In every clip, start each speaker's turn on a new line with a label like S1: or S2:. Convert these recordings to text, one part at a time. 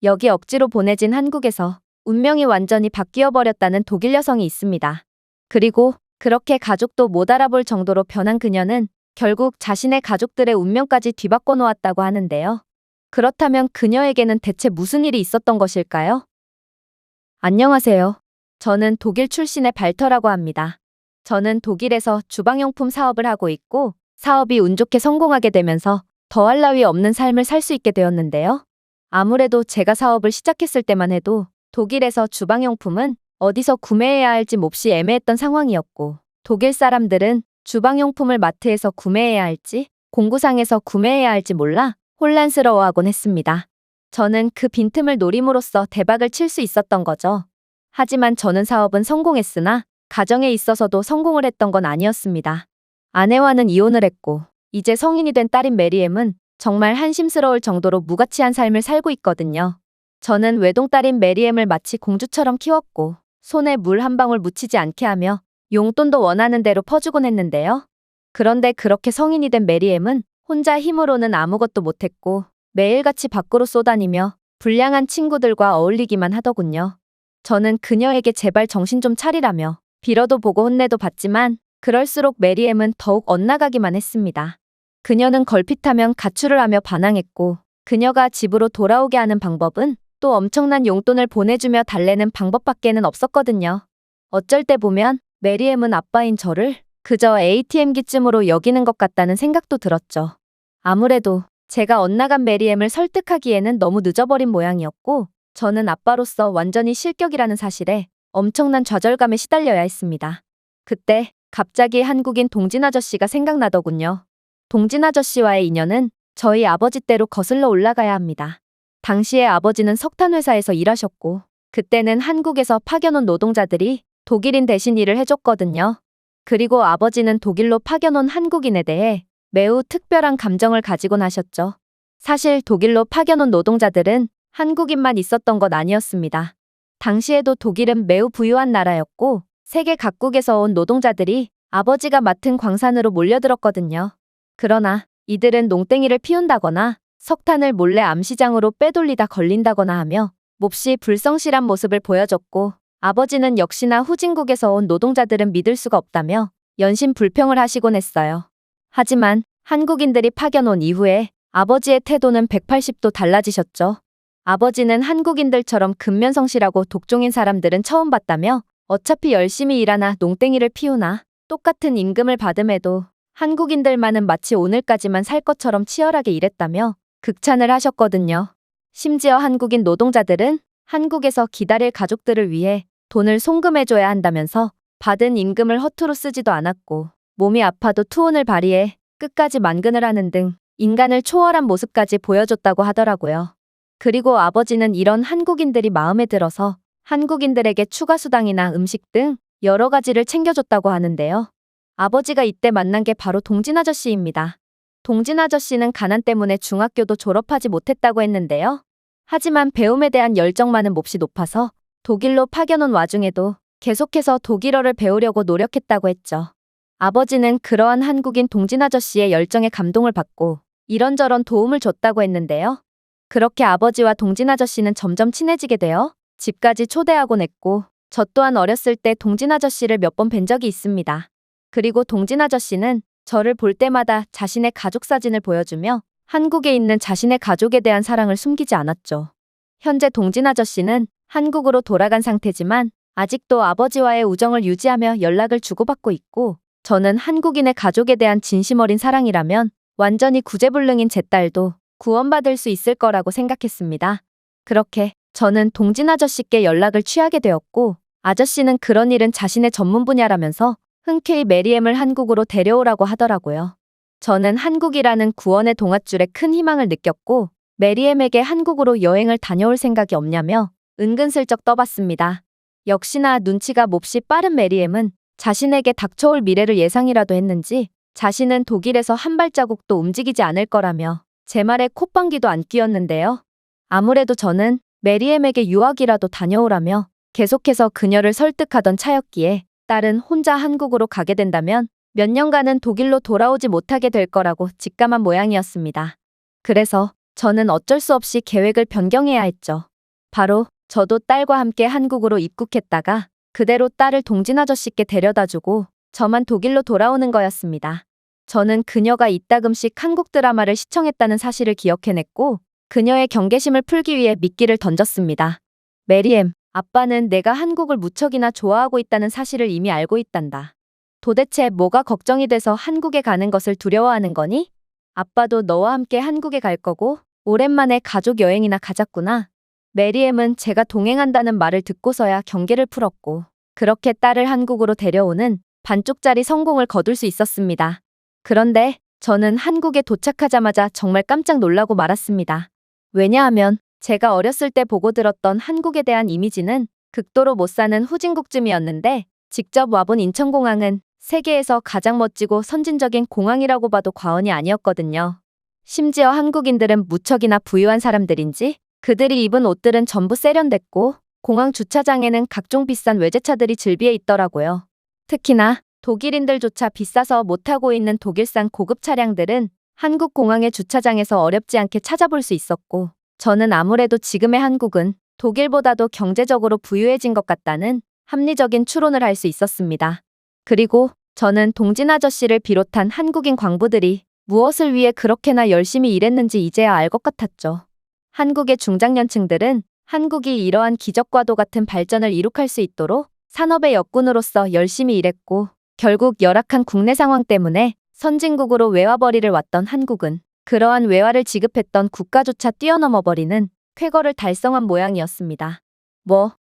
S1: 여기 억지로 보내진 한국에서 운명이 완전히 바뀌어 버렸다는 독일 여성이 있습니다. 그리고 그렇게 가족도 못 알아볼 정도로 변한 그녀는 결국 자신의 가족들의 운명까지 뒤바꿔 놓았다고 하는데요. 그렇다면 그녀에게는 대체 무슨 일이 있었던 것일까요? 안녕하세요. 저는 독일 출신의 발터라고 합니다. 저는 독일에서 주방용품 사업을 하고 있고 사업이 운 좋게 성공하게 되면서 더할 나위 없는 삶을 살 수 있게 되었는데요. 아무래도 제가 사업을 시작했을 때만 해도 독일에서 주방용품은 어디서 구매해야 할지 몹시 애매했던 상황이었고 독일 사람들은 주방용품을 마트에서 구매해야 할지 공구상에서 구매해야 할지 몰라 혼란스러워하곤 했습니다. 저는 그 빈틈을 노림으로써 대박을 칠 수 있었던 거죠. 하지만 저는 사업은 성공했으나 가정에 있어서도 성공을 했던 건 아니었습니다. 아내와는 이혼을 했고 이제 성인이 된 딸인 메리엠은 정말 한심스러울 정도로 무가치한 삶을 살고 있거든요. 저는 외동딸인 메리엠을 마치 공주처럼 키웠고 손에 물 한 방울 묻히지 않게 하며 용돈도 원하는 대로 퍼주곤 했는데요. 그런데 그렇게 성인이 된 메리엠은 혼자 힘으로는 아무것도 못했고 매일같이 밖으로 쏘다니며 불량한 친구들과 어울리기만 하더군요. 저는 그녀에게 제발 정신 좀 차리라며 빌어도 보고 혼내도 받지만 그럴수록 메리엠은 더욱 엇나가기만 했습니다. 그녀는 걸핏하면 가출을 하며 반항했고 그녀가 집으로 돌아오게 하는 방법은 또 엄청난 용돈을 보내주며 달래는 방법밖에는 없었거든요. 어쩔 때 보면 메리엠은 아빠인 저를 그저 ATM기쯤으로 여기는 것 같다는 생각도 들었죠. 아무래도 제가 엇나간 메리엠을 설득하기에는 너무 늦어버린 모양이었고 저는 아빠로서 완전히 실격이라는 사실에 엄청난 좌절감에 시달려야 했습니다. 그때 갑자기 한국인 동진 아저씨가 생각나더군요. 동진 아저씨와의 인연은 저희 아버지 댁로 거슬러 올라가야 합니다. 당시에 아버지는 석탄회사에서 일하셨고 그때는 한국에서 파견 온 노동자들이 독일인 대신 일을 해줬거든요. 그리고 아버지는 독일로 파견 온 한국인에 대해 매우 특별한 감정을 가지곤 하셨죠. 사실 독일로 파견 온 노동자들은 한국인만 있었던 것 아니었습니다. 당시에도 독일은 매우 부유한 나라였고 세계 각국에서 온 노동자들이 아버지가 맡은 광산으로 몰려들었거든요. 그러나 이들은 농땡이를 피운다거나 석탄을 몰래 암시장으로 빼돌리다 걸린다거나 하며 몹시 불성실한 모습을 보여줬고 아버지는 역시나 후진국에서 온 노동자들은 믿을 수가 없다며 연신 불평을 하시곤 했어요. 하지만 한국인들이 파견 온 이후에 아버지의 태도는 180도 달라지셨죠. 아버지는 한국인들처럼 근면성실하고 독종인 사람들은 처음 봤다며 어차피 열심히 일하나 농땡이를 피우나 똑같은 임금을 받음에도 한국인들만은 마치 오늘까지만 살 것처럼 치열하게 일했다며 극찬을 하셨거든요. 심지어 한국인 노동자들은 한국에서 기다릴 가족들을 위해 돈을 송금해줘야 한다면서 받은 임금을 허투루 쓰지도 않았고 몸이 아파도 투혼을 발휘해 끝까지 만근을 하는 등 인간을 초월한 모습까지 보여줬다고 하더라고요. 그리고 아버지는 이런 한국인들이 마음에 들어서 한국인들에게 추가 수당이나 음식 등 여러 가지를 챙겨줬다고 하는데요. 아버지가 이때 만난 게 바로 동진 아저씨입니다. 동진 아저씨는 가난 때문에 중학교도 졸업하지 못했다고 했는데요. 하지만 배움에 대한 열정만은 몹시 높아서 독일로 파견 온 와중에도 계속해서 독일어를 배우려고 노력했다고 했죠. 아버지는 그러한 한국인 동진 아저씨의 열정에 감동을 받고 이런저런 도움을 줬다고 했는데요. 그렇게 아버지와 동진 아저씨는 점점 친해지게 되어 집까지 초대하곤 했고 저 또한 어렸을 때 동진 아저씨를 몇 번 뵌 적이 있습니다. 그리고 동진 아저씨는 저를 볼 때마다 자신의 가족 사진을 보여주며 한국에 있는 자신의 가족에 대한 사랑을 숨기지 않았죠. 현재 동진 아저씨는 한국으로 돌아간 상태지만 아직도 아버지와의 우정을 유지하며 연락을 주고받고 있고 저는 한국인의 가족에 대한 진심 어린 사랑이라면 완전히 구제불능인 제 딸도 구원받을 수 있을 거라고 생각했습니다. 그렇게 저는 동진 아저씨께 연락을 취하게 되었고 아저씨는 그런 일은 자신의 전문 분야라면서 흔쾌히 메리엠을 한국으로 데려오라고 하더라고요. 저는 한국이라는 구원의 동아줄에 큰 희망을 느꼈고 메리엠에게 한국으로 여행을 다녀올 생각이 없냐며 은근슬쩍 떠봤습니다. 역시나 눈치가 몹시 빠른 메리엠은 자신에게 닥쳐올 미래를 예상이라도 했는지 자신은 독일에서 한 발자국도 움직이지 않을 거라며 제 말에 콧방귀도 안 뀌었는데요. 아무래도 저는 메리엠에게 유학이라도 다녀오라며 계속해서 그녀를 설득하던 차였기에 딸은 혼자 한국으로 가게 된다면 몇 년간은 독일로 돌아오지 못하게 될 거라고 직감한 모양이었습니다. 그래서 저는 어쩔 수 없이 계획을 변경해야 했죠. 바로 저도 딸과 함께 한국으로 입국했다가 그대로 딸을 동진 아저씨께 데려다주고 저만 독일로 돌아오는 거였습니다. 저는 그녀가 이따금씩 한국 드라마를 시청했다는 사실을 기억해냈고 그녀의 경계심을 풀기 위해 미끼를 던졌습니다. 메리엠, 아빠는 내가 한국을 무척이나 좋아하고 있다는 사실을 이미 알고 있단다. 도대체 뭐가 걱정이 돼서 한국에 가는 것을 두려워하는 거니? 아빠도 너와 함께 한국에 갈 거고 오랜만에 가족 여행이나 가자꾸나. 메리엠은 제가 동행한다는 말을 듣고서야 경계를 풀었고 그렇게 딸을 한국으로 데려오는 반쪽짜리 성공을 거둘 수 있었습니다. 그런데 저는 한국에 도착하자마자 정말 깜짝 놀라고 말았습니다. 왜냐하면 제가 어렸을 때 보고 들었던 한국에 대한 이미지는 극도로 못 사는 후진국쯤이었는데 직접 와본 인천공항은 세계에서 가장 멋지고 선진적인 공항이라고 봐도 과언이 아니었거든요. 심지어 한국인들은 무척이나 부유한 사람들인지 그들이 입은 옷들은 전부 세련됐고 공항 주차장에는 각종 비싼 외제차들이 즐비해 있더라고요. 특히나 독일인들조차 비싸서 못 타고 있는 독일산 고급 차량들은 한국 공항의 주차장에서 어렵지 않게 찾아볼 수 있었고 저는 아무래도 지금의 한국은 독일보다도 경제적으로 부유해진 것 같다는 합리적인 추론을 할 수 있었습니다. 그리고 저는 동진 아저씨를 비롯한 한국인 광부들이 무엇을 위해 그렇게나 열심히 일했는지 이제야 알 것 같았죠. 한국의 중장년층들은 한국이 이러한 기적과도 같은 발전을 이룩할 수 있도록 산업의 역군으로서 열심히 일했고 결국 열악한 국내 상황 때문에 선진국으로 외화벌이를 왔던 한국은 그러한 외화를 지급했던 국가조차 뛰어넘어버리는 쾌거를 달성한 모양이었습니다.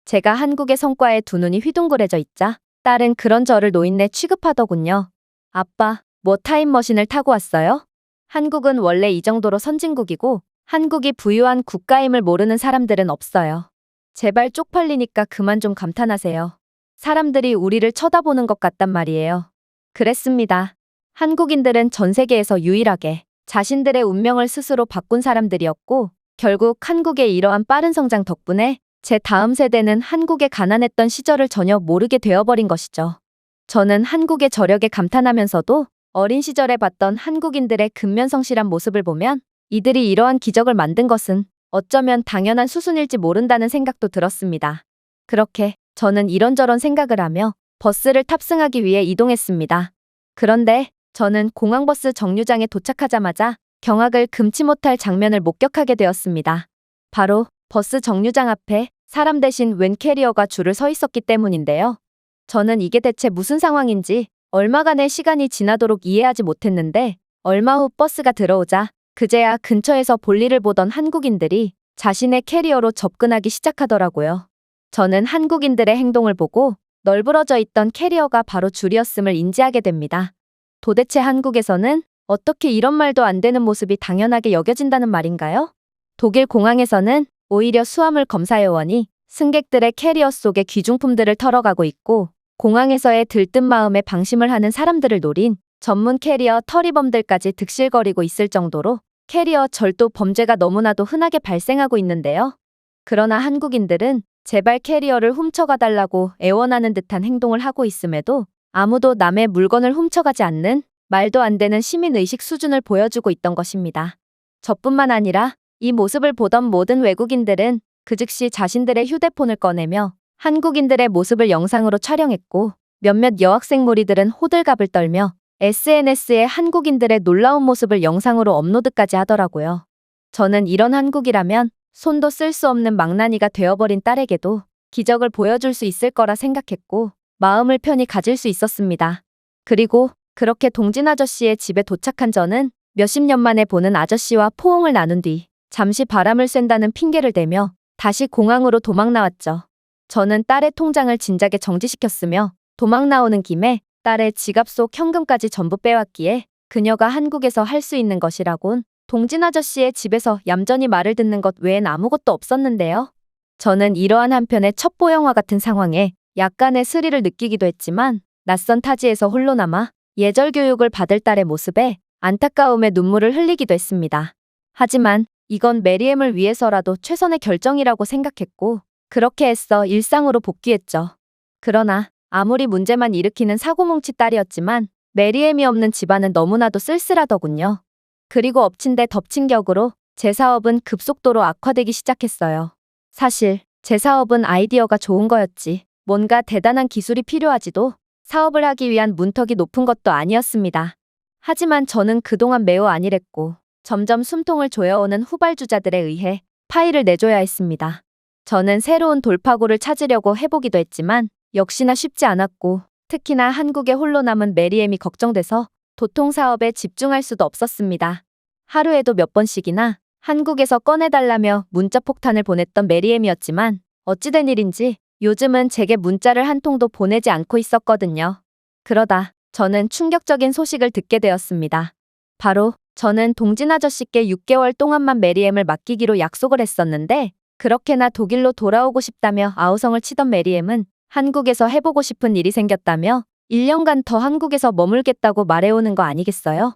S1: 제가 한국의 성과에 두 눈이 휘둥그레져 있자 딸은 그런 저를 노인네 취급하더군요. 아빠, 타임머신을 타고 왔어요? 한국은 원래 이 정도로 선진국이고 한국이 부유한 국가임을 모르는 사람들은 없어요. 제발 쪽팔리니까 그만 좀 감탄하세요. 사람들이 우리를 쳐다보는 것 같단 말이에요. 그랬습니다. 한국인들은 전 세계에서 유일하게 자신들의 운명을 스스로 바꾼 사람들이었고 결국 한국의 이러한 빠른 성장 덕분에 제 다음 세대는 한국의 가난했던 시절을 전혀 모르게 되어버린 것이죠. 저는 한국의 저력에 감탄하면서도 어린 시절에 봤던 한국인들의 근면성실한 모습을 보면 이들이 이러한 기적을 만든 것은 어쩌면 당연한 수순일지 모른다는 생각도 들었습니다. 그렇게 저는 이런저런 생각을 하며 버스를 탑승하기 위해 이동했습니다. 그런데 저는 공항버스 정류장에 도착하자마자 경악을 금치 못할 장면을 목격하게 되었습니다. 바로 버스 정류장 앞에 사람 대신 웬 캐리어가 줄을 서 있었기 때문인데요. 저는 이게 대체 무슨 상황인지 얼마간의 시간이 지나도록 이해하지 못했는데 얼마 후 버스가 들어오자 그제야 근처에서 볼일을 보던 한국인들이 자신의 캐리어로 접근하기 시작하더라고요. 저는 한국인들의 행동을 보고 널브러져 있던 캐리어가 바로 줄이었음을 인지하게 됩니다. 도대체 한국에서는 어떻게 이런 말도 안 되는 모습이 당연하게 여겨진다는 말인가요? 독일 공항에서는 오히려 수화물 검사 요원이 승객들의 캐리어 속의 귀중품들을 털어가고 있고 공항에서의 들뜬 마음에 방심을 하는 사람들을 노린 전문 캐리어 터리범들까지 득실거리고 있을 정도로 캐리어 절도 범죄가 너무나도 흔하게 발생하고 있는데요. 그러나 한국인들은 제발 캐리어를 훔쳐가달라고 애원하는 듯한 행동을 하고 있음에도 아무도 남의 물건을 훔쳐가지 않는 말도 안 되는 시민의식 수준을 보여주고 있던 것입니다. 저뿐만 아니라 이 모습을 보던 모든 외국인들은 그 즉시 자신들의 휴대폰을 꺼내며 한국인들의 모습을 영상으로 촬영했고 몇몇 여학생 무리들은 호들갑을 떨며 SNS에 한국인들의 놀라운 모습을 영상으로 업로드까지 하더라고요. 저는 이런 한국이라면 손도 쓸 수 없는 망나니가 되어버린 딸에게도 기적을 보여줄 수 있을 거라 생각했고 마음을 편히 가질 수 있었습니다. 그리고 그렇게 동진 아저씨의 집에 도착한 저는 몇십 년 만에 보는 아저씨와 포옹을 나눈 뒤 잠시 바람을 쐰다는 핑계를 대며 다시 공항으로 도망 나왔죠. 저는 딸의 통장을 진작에 정지시켰으며 도망 나오는 김에 딸의 지갑 속 현금까지 전부 빼왔기에 그녀가 한국에서 할 수 있는 것이라곤 동진 아저씨의 집에서 얌전히 말을 듣는 것 외엔 아무것도 없었는데요. 저는 이러한 한편의 첩보 영화 같은 상황에 약간의 스릴을 느끼기도 했지만 낯선 타지에서 홀로 남아 예절 교육을 받을 딸의 모습에 안타까움에 눈물을 흘리기도 했습니다. 하지만 이건 메리엠을 위해서라도 최선의 결정이라고 생각했고 그렇게 애써 일상으로 복귀했죠. 그러나 아무리 문제만 일으키는 사고뭉치 딸이었지만 메리엠이 없는 집안은 너무나도 쓸쓸하더군요. 그리고 엎친 데 덮친 격으로 제 사업은 급속도로 악화되기 시작했어요. 사실 제 사업은 아이디어가 좋은 거였지. 뭔가 대단한 기술이 필요하지도 사업을 하기 위한 문턱이 높은 것도 아니었습니다. 하지만 저는 그동안 매우 안일했고 점점 숨통을 조여오는 후발주자들에 의해 파일을 내줘야 했습니다. 저는 새로운 돌파구를 찾으려고 해보기도 했지만 역시나 쉽지 않았고 특히나 한국에 홀로 남은 메리엠이 걱정돼서 도통 사업에 집중할 수도 없었습니다. 하루에도 몇 번씩이나 한국에서 꺼내달라며 문자 폭탄을 보냈던 메리엠이었지만 어찌된 일인지 요즘은 제게 문자를 한 통도 보내지 않고 있었거든요. 그러다 저는 충격적인 소식을 듣게 되었습니다. 바로 저는 동진 아저씨께 6개월 동안만 메리엠을 맡기기로 약속을 했었는데 그렇게나 독일로 돌아오고 싶다며 아우성을 치던 메리엠은 한국에서 해보고 싶은 일이 생겼다며 1년간 더 한국에서 머물겠다고 말해오는 거 아니겠어요?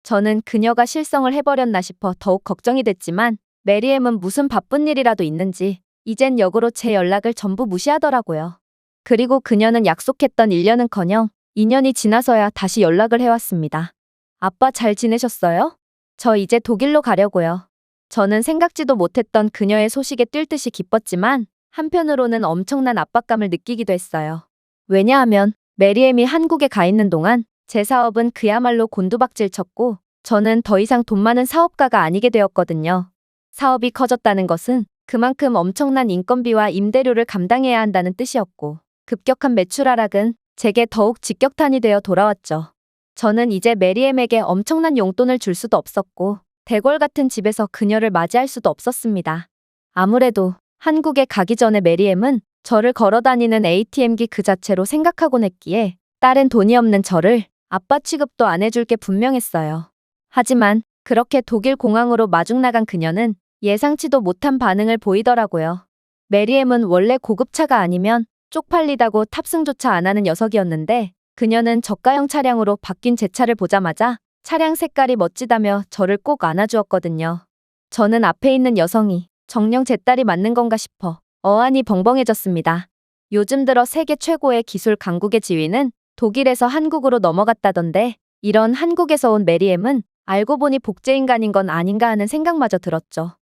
S1: 저는 그녀가 실성을 해버렸나 싶어 더욱 걱정이 됐지만 메리엠은 무슨 바쁜 일이라도 있는지 이젠 역으로 제 연락을 전부 무시하더라고요. 그리고 그녀는 약속했던 1년은커녕 2년이 지나서야 다시 연락을 해왔습니다. 아빠 잘 지내셨어요? 저 이제 독일로 가려고요. 저는 생각지도 못했던 그녀의 소식에 뛸 듯이 기뻤지만 한편으로는 엄청난 압박감을 느끼기도 했어요. 왜냐하면 메리엠이 한국에 가 있는 동안 제 사업은 그야말로 곤두박질 쳤고 저는 더 이상 돈 많은 사업가가 아니게 되었거든요. 사업이 커졌다는 것은 그만큼 엄청난 인건비와 임대료를 감당해야 한다는 뜻이었고 급격한 매출 하락은 제게 더욱 직격탄이 되어 돌아왔죠. 저는 이제 메리엠에게 엄청난 용돈을 줄 수도 없었고 대궐 같은 집에서 그녀를 맞이할 수도 없었습니다. 아무래도 한국에 가기 전에 메리엠은 저를 걸어다니는 ATM기 그 자체로 생각하곤 했기에 딸은 돈이 없는 저를 아빠 취급도 안 해줄 게 분명했어요. 하지만 그렇게 독일 공항으로 마중 나간 그녀는 예상치도 못한 반응을 보이더라고요. 메리엠은 원래 고급차가 아니면 쪽팔리다고 탑승조차 안 하는 녀석이었는데 그녀는 저가형 차량으로 바뀐 제 차를 보자마자 차량 색깔이 멋지다며 저를 꼭 안아주었거든요. 저는 앞에 있는 여성이 정녕 제 딸이 맞는 건가 싶어 어안이 벙벙해졌습니다. 요즘 들어 세계 최고의 기술 강국의 지위는 독일에서 한국으로 넘어갔다던데 이런 한국에서 온 메리엠은 알고 보니 복제인간인 건 아닌가 하는 생각마저 들었죠.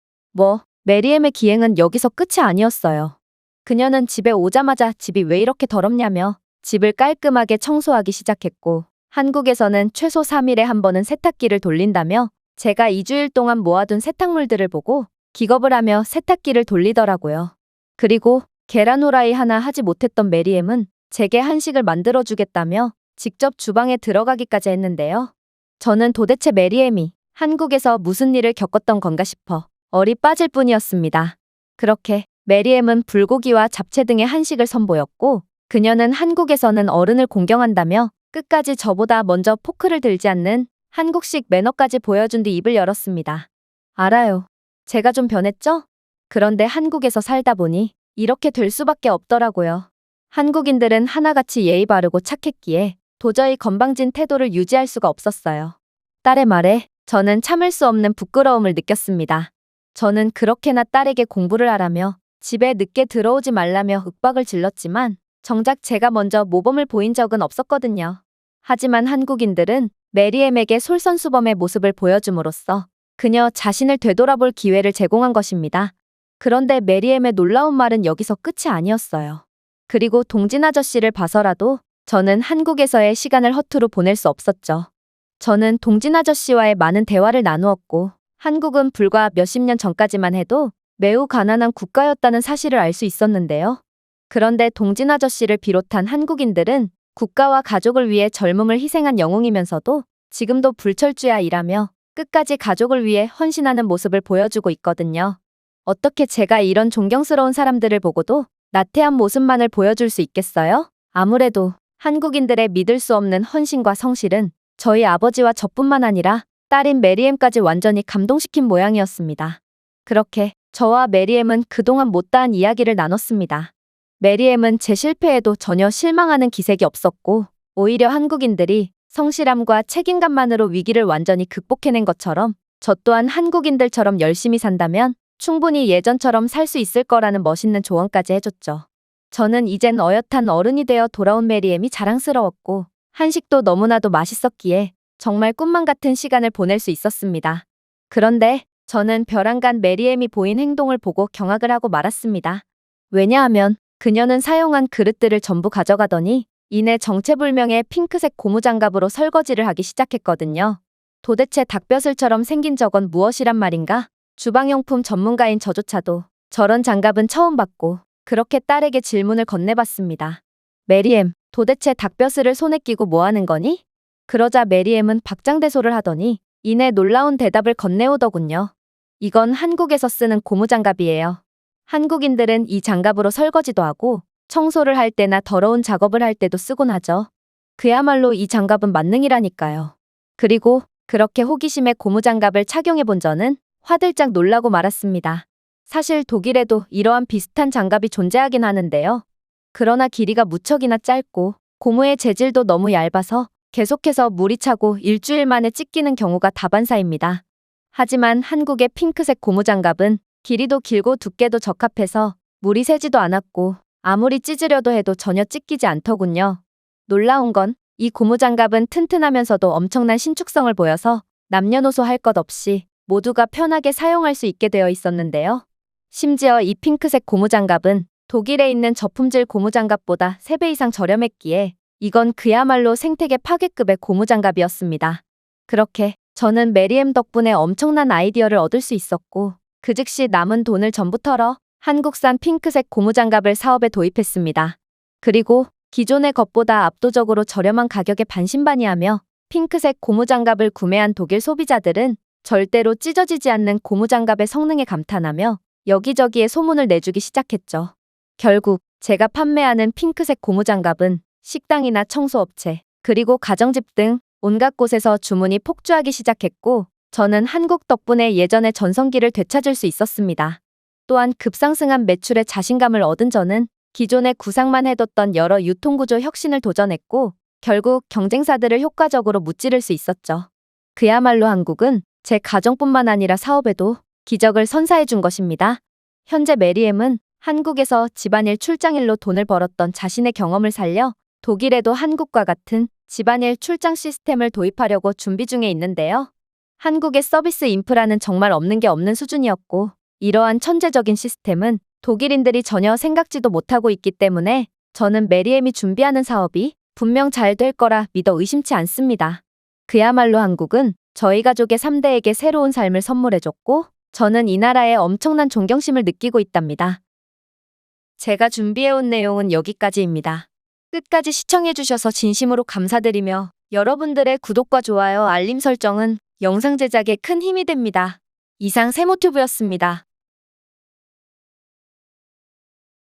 S1: 메리엠의 기행은 여기서 끝이 아니었어요. 그녀는 집에 오자마자 집이 왜 이렇게 더럽냐며 집을 깔끔하게 청소하기 시작했고 한국에서는 최소 3일에 한 번은 세탁기를 돌린다며 제가 2주일 동안 모아둔 세탁물들을 보고 기겁을 하며 세탁기를 돌리더라고요. 그리고 계란 후라이 하나 하지 못했던 메리엠은 제게 한식을 만들어주겠다며 직접 주방에 들어가기까지 했는데요. 저는 도대체 메리엠이 한국에서 무슨 일을 겪었던 건가 싶어 얼이 빠질 뿐이었습니다. 그렇게 메리엠은 불고기와 잡채 등의 한식을 선보였고 그녀는 한국에서는 어른을 공경한다며 끝까지 저보다 먼저 포크를 들지 않는 한국식 매너까지 보여준 뒤 입을 열었습니다. 알아요. 제가 좀 변했죠? 그런데 한국에서 살다 보니 이렇게 될 수밖에 없더라고요. 한국인들은 하나같이 예의 바르고 착했기에 도저히 건방진 태도를 유지할 수가 없었어요. 딸의 말에 저는 참을 수 없는 부끄러움을 느꼈습니다. 저는 그렇게나 딸에게 공부를 하라며 집에 늦게 들어오지 말라며 윽박을 질렀지만 정작 제가 먼저 모범을 보인 적은 없었거든요. 하지만 한국인들은 메리엠에게 솔선수범의 모습을 보여줌으로써 그녀 자신을 되돌아볼 기회를 제공한 것입니다. 그런데 메리엠의 놀라운 말은 여기서 끝이 아니었어요. 그리고 동진 아저씨를 봐서라도 저는 한국에서의 시간을 허투루 보낼 수 없었죠. 저는 동진 아저씨와의 많은 대화를 나누었고 한국은 불과 몇십 년 전까지만 해도 매우 가난한 국가였다는 사실을 알 수 있었는데요. 그런데 동진 아저씨를 비롯한 한국인들은 국가와 가족을 위해 젊음을 희생한 영웅이면서도 지금도 불철주야 일하며 끝까지 가족을 위해 헌신하는 모습을 보여주고 있거든요. 어떻게 제가 이런 존경스러운 사람들을 보고도 나태한 모습만을 보여줄 수 있겠어요? 아무래도 한국인들의 믿을 수 없는 헌신과 성실은 저희 아버지와 저뿐만 아니라 딸인 메리엠까지 완전히 감동시킨 모양이었습니다. 그렇게 저와 메리엠은 그동안 못다한 이야기를 나눴습니다. 메리엠은 제 실패에도 전혀 실망하는 기색이 없었고 오히려 한국인들이 성실함과 책임감만으로 위기를 완전히 극복해낸 것처럼 저 또한 한국인들처럼 열심히 산다면 충분히 예전처럼 살 수 있을 거라는 멋있는 조언까지 해줬죠. 저는 이젠 어엿한 어른이 되어 돌아온 메리엠이 자랑스러웠고 한식도 너무나도 맛있었기에 정말 꿈만 같은 시간을 보낼 수 있었습니다. 그런데 저는 벼랑간 메리엠이 보인 행동을 보고 경악을 하고 말았습니다. 왜냐하면 그녀는 사용한 그릇들을 전부 가져가더니 이내 정체불명의 핑크색 고무장갑으로 설거지를 하기 시작했거든요. 도대체 닭벼슬처럼 생긴 저건 무엇이란 말인가? 주방용품 전문가인 저조차도 저런 장갑은 처음 봤고 그렇게 딸에게 질문을 건네봤습니다. 메리엠, 도대체 닭벼슬을 손에 끼고 뭐 하는 거니? 그러자 메리엠은 박장대소를 하더니 이내 놀라운 대답을 건네오더군요. 이건 한국에서 쓰는 고무장갑이에요. 한국인들은 이 장갑으로 설거지도 하고 청소를 할 때나 더러운 작업을 할 때도 쓰곤 하죠. 그야말로 이 장갑은 만능이라니까요. 그리고 그렇게 호기심에 고무장갑을 착용해본 저는 화들짝 놀라고 말았습니다. 사실 독일에도 이러한 비슷한 장갑이 존재하긴 하는데요. 그러나 길이가 무척이나 짧고 고무의 재질도 너무 얇아서 계속해서 물이 차고 일주일 만에 찢기는 경우가 다반사입니다. 하지만 한국의 핑크색 고무장갑은 길이도 길고 두께도 적합해서 물이 새지도 않았고 아무리 찢으려도 해도 전혀 찢기지 않더군요. 놀라운 건 이 고무장갑은 튼튼하면서도 엄청난 신축성을 보여서 남녀노소 할 것 없이 모두가 편하게 사용할 수 있게 되어 있었는데요. 심지어 이 핑크색 고무장갑은 독일에 있는 저품질 고무장갑보다 3배 이상 저렴했기에 이건 그야말로 생태계 파괴급의 고무장갑이었습니다. 그렇게 저는 메리엠 덕분에 엄청난 아이디어를 얻을 수 있었고 그 즉시 남은 돈을 전부 털어 한국산 핑크색 고무장갑을 사업에 도입했습니다. 그리고 기존의 것보다 압도적으로 저렴한 가격에 반신반의하며 핑크색 고무장갑을 구매한 독일 소비자들은 절대로 찢어지지 않는 고무장갑의 성능에 감탄하며 여기저기에 소문을 내주기 시작했죠. 결국 제가 판매하는 핑크색 고무장갑은 식당이나 청소업체, 그리고 가정집 등 온갖 곳에서 주문이 폭주하기 시작했고 저는 한국 덕분에 예전의 전성기를 되찾을 수 있었습니다. 또한 급상승한 매출에 자신감을 얻은 저는 기존에 구상만 해뒀던 여러 유통구조 혁신을 도전했고 결국 경쟁사들을 효과적으로 무찌를 수 있었죠. 그야말로 한국은 제 가정뿐만 아니라 사업에도 기적을 선사해 준 것입니다. 현재 메리엠은 한국에서 집안일 출장일로 돈을 벌었던 자신의 경험을 살려 독일에도 한국과 같은 집안일 출장 시스템을 도입하려고 준비 중에 있는데요. 한국의 서비스 인프라는 정말 없는 게 없는 수준이었고 이러한 천재적인 시스템은 독일인들이 전혀 생각지도 못하고 있기 때문에 저는 메리엠이 준비하는 사업이 분명 잘 될 거라 믿어 의심치 않습니다. 그야말로 한국은 저희 가족의 3대에게 새로운 삶을 선물해줬고 저는 이 나라에 엄청난 존경심을 느끼고 있답니다. 제가 준비해온 내용은 여기까지입니다. 끝까지 시청해주셔서 진심으로 감사드리며 여러분들의 구독과 좋아요, 알림 설정은 영상 제작에 큰 힘이 됩니다. 이상 세모튜브였습니다.